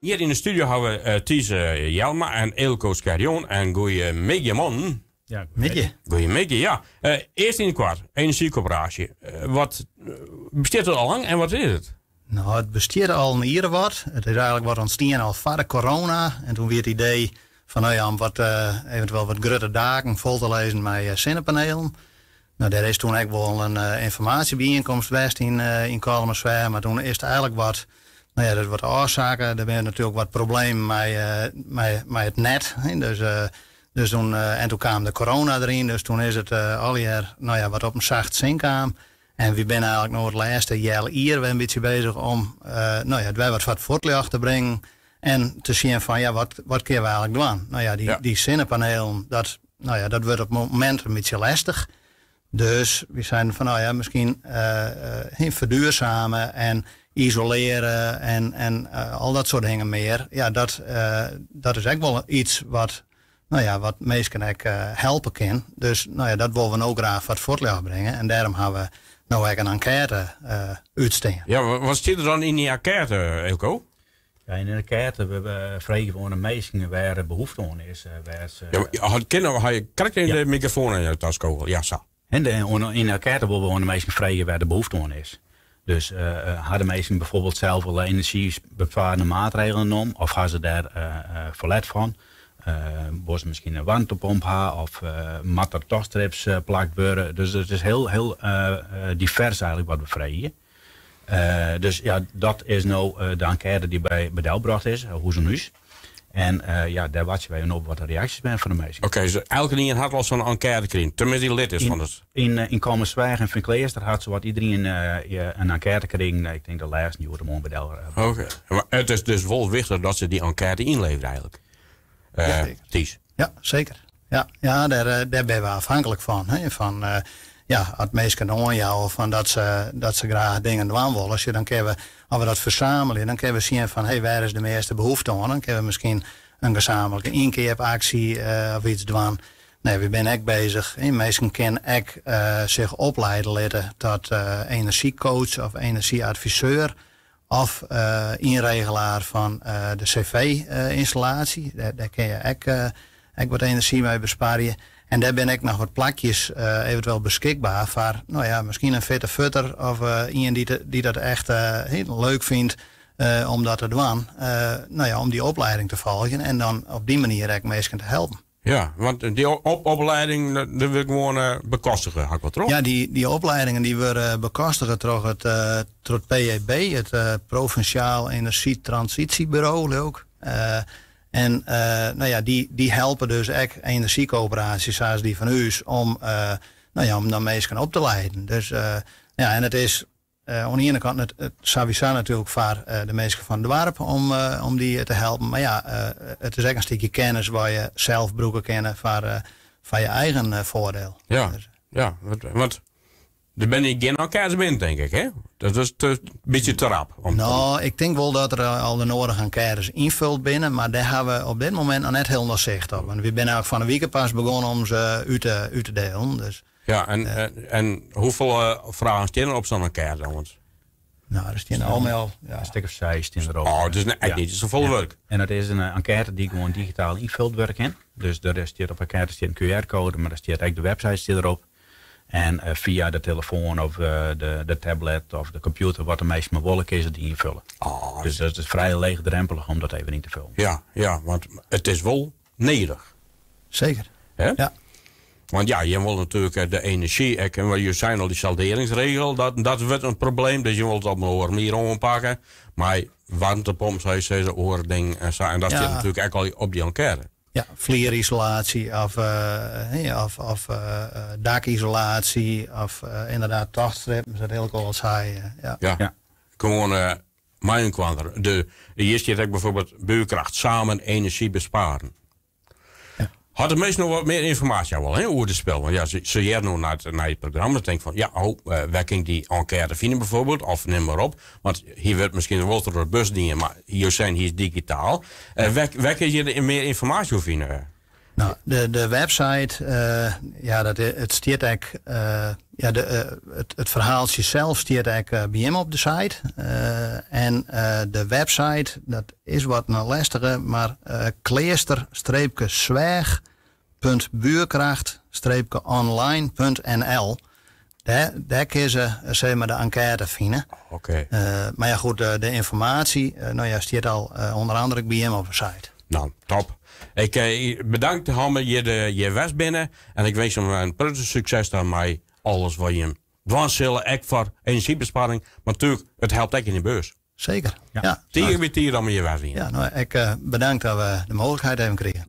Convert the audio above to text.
Hier in de studio hebben we Thies Jelma en Eelco Scarjon en goeie man. Ja, Goedemiddag, ja. Eerst in het kwart, energiecoöperatie. Wat bestaat het al lang en wat is het? Nou, het bestaat al een jaren wat. Het is eigenlijk wat ontstaan al voor de corona. En toen weer het idee van nou ja, om eventueel wat grote daken vol te lezen met zonnepanelen. Nou, daar is toen ook wel een informatiebijeenkomst geweest in Kalmersveer. Maar toen is het eigenlijk wat, nou ja, dat wat oorzaken. Er zijn natuurlijk wat problemen met het net. Dus toen, en toen kwam de corona erin. Dus toen is het al jaar, nou ja, wat op een zacht zin kwam. En we zijn eigenlijk nog het laatste jaar hier een beetje bezig om nou ja, wij wat voortlicht te brengen. En te zien van ja, wat kunnen we eigenlijk doen? Nou ja, die zonnepanelen, dat wordt op het moment een beetje lastig. Dus we zijn van nou ja, misschien verduurzamen en isoleren en al dat soort dingen meer. Ja, dat is echt wel iets wat, nou ja, wat mensen ook helpen kan. Dus nou ja, dat willen we ook graag wat voortlicht brengen. En daarom hebben we nou ook een enquête uitstaan. Ja, wat zit er dan in die enquête, Eelco? Ja, in de enquête we vragen gewoon de mensen waar er behoefte aan is. Je krijgt in de microfoon aan je taskogel. Ja, zo. En in de enquête willen we gewoon de mensen vragen waar de behoefte aan is. Dus hadden mensen bijvoorbeeld zelf wel energiebesparende maatregelen genomen, of hadden ze daar verlet van? Was misschien een warmtepomp of matter tochtstrips plakt worden. Dus het is heel divers eigenlijk wat we vragen. Dus ja, dat is nou de enquête die bij Delbracht is, hoe ze nu is. En ja, daar wachten wij op wat de reacties zijn van de mensen. Oké, dus elke ding had wel zo'n enquête gekregen, tenminste die lid is van het. In Kalmersveer en Vinkleers, daar had zo wat iedereen een enquête gekregen. Ik denk de laatste nieuwe de bij Delbracht. Oké, maar het is dus wel wichtig dat ze die enquête inleveren eigenlijk. Thies. Ja, zeker. Ja, daar ben we afhankelijk van. Hè? Van ja, als mensen aanhouden van dat ze graag dingen doen willen. Als we dat verzamelen, dan kunnen we zien van hey, waar is de meeste behoefte aan. Dan kunnen we misschien een gezamenlijke inkeeractie of iets doen. Nee, we zijn echt bezig. Mensen kunnen ook zich opleiden laten tot energiecoach of energieadviseur. Of inregelaar van de cv-installatie. Daar kun je ook wat energie mee besparen. En daar ben ik nog wat plakjes eventueel beschikbaar voor, nou ja, misschien een vette futter of iemand die dat echt heel leuk vindt om dat te doen. Nou ja, om die opleiding te volgen en dan op die manier ook mensen te helpen. Ja, want die opleiding, dat wil ik gewoon bekostigen, had ik wat toch? Ja, die opleidingen die worden bekostigen door het PEB, het Provinciaal Energietransitiebureau ook. En nou ja, die helpen dus ook energiecoöperaties zoals die van u om dan mensen op te leiden. Dus ja, en het is aan de ene kant het sowieso natuurlijk voor de mensen van de dorp om die te helpen. Maar ja, het is ook een stukje kennis waar je zelf broeken kennen voor je eigen voordeel. Ja, dus. Ja, want er ben ik geen enquêtes binnen, denk ik, hè? Dat is een beetje te rap. Nou, ik denk wel dat er al de nodige enquêtes invult binnen, maar daar hebben we op dit moment nog net heel nog zicht op. Want we zijn ook van een week pas begonnen om ze uit te delen. Dus, ja, en hoeveel vragen staan er op zo'n enquête dan? Nou, er staan allemaal een stuk of 6 staan erop. Oh, dus echt niet, het is zo vol werk. En het is een enquête die gewoon digitaal invult werk in. Dus er staat op enquête staat een QR-code, maar er staat ook de website erop. En via de telefoon of de tablet of de computer, wat de meest maar wolk is, die invullen. Oh, dus het is vrij leegdrempelig om dat even in te vullen. Ja, want het is wel nederig. Zeker. He? Ja. Want ja, je wil natuurlijk de energie, en je zijn al die salderingsregel, dat wordt een probleem. Dus je wilt het op een manier ompakken. Maar warmtepomp, zoals deze oording en dat zit natuurlijk ook al op die enquête. Ja, vlierisolatie of dakisolatie of inderdaad tochtstrippen, dat heel cool zei. Ja. Gewoon mijn kwanter. Hier staat ook bijvoorbeeld buurkracht, samen energie besparen. Ja. Had de meest nog wat meer informatie over het spel? Want ja, ze hier nu naar het programma. Dan denk ik van, ja, waar kan die enquête vinden bijvoorbeeld? Of neem maar op. Want hier wordt misschien wel door de bus dingen, maar hier is digitaal. Waar kun je meer informatie over vinden? Nou, de website, het stiert het verhaaltje zelf stiert bij hem op de site. En de website, dat is wat een lastige, maar kleester-zwaag.buurkracht-online.nl. Daar kun je zeg maar de enquête vinden. Oké. Maar ja goed, de informatie, stiert al onder andere bij hem op de site. Nou, top. Ik bedank Hamme je was binnen. En ik wens hem een prettig succes daarmee. Alles wat je hem dwanszillen, ook voor energiebesparing. Maar natuurlijk, het helpt ook in de beurs. Zeker, ja. Tier weer tier dan je was in. Ja, ik bedankt dat we de mogelijkheid hebben gekregen.